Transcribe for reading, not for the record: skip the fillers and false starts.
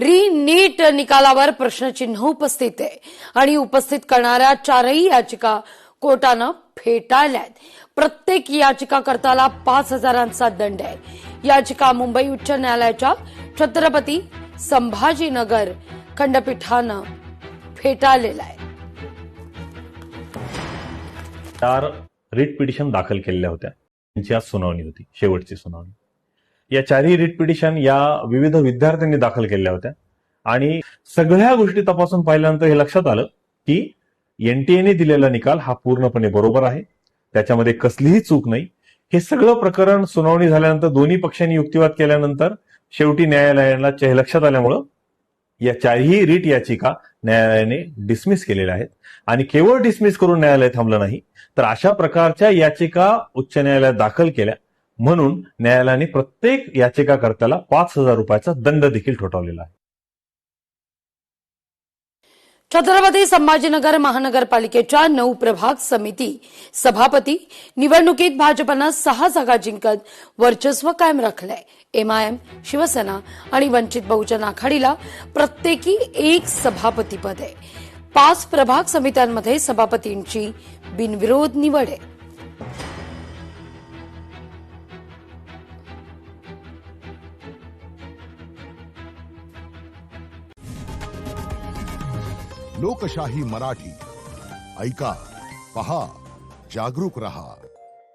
नीट निकालावर प्रश्नचिन्ह उपस्थित आहे आणि उपस्थित करणाऱ्या चारही याचिका कोर्टानं फेटाळल्यात। प्रत्येक याचिकाकर्त्याला 5,000चा दंड आहे। याचिका मुंबई उच्च न्यायालयाच्या छत्रपती संभाजीनगर खंडपीठानं फेटाळलेला आहे। 4 रिट पिटिशन दाखल केलेल्या होत्या, त्यांची आज सुनावणी होती, शेवटची सुनावणी। या 4ही रिट पिटिशन या विविध विद्यार्थ्यांनी दाखल केलेल्या होत्या आणि सगळ्या गोष्टी तपासून पाहिल्यानंतर हे लक्षात आलं की एनटीएने दिलेला निकाल हा पूर्णपणे बरोबर आहे, त्याच्यामध्ये कसलीही चूक नाही। हे सगळं प्रकरण सुनावणी झाल्यानंतर दोन्ही पक्षांनी युक्तिवाद केल्यानंतर शेवटी न्यायालयाला हे लक्षात आल्यामुळं या 4ही रिट याचिका न्यायालयाने डिसमिस केलेल्या आहेत आणि केवळ डिसमिस करून न्यायालय थांबलं नाही, तर अशा प्रकारच्या याचिका उच्च न्यायालयात दाखल केल्या म्हणून न्यायालयाने प्रत्येक याचिकाकर्त्याला 5,000 रुपयाचा दंड देखील ठोठावलेला आहे। छत्रपती संभाजीनगर महानगरपालिकेच्या 9 प्रभाग समिती सभापती निवडणुकीत भाजपनं 6 जागा जिंकत वर्चस्व कायम राखलंय। एमआयएम, शिवसेना आणि वंचित बहुजन आघाडीला प्रत्येकी 1 सभापतीपद आहे। 5 प्रभाग समित्यांमध्ये सभापतींची बिनविरोध निवड आहे। लोकशाही मराठी ऐका, पहा, जागरूक रहा।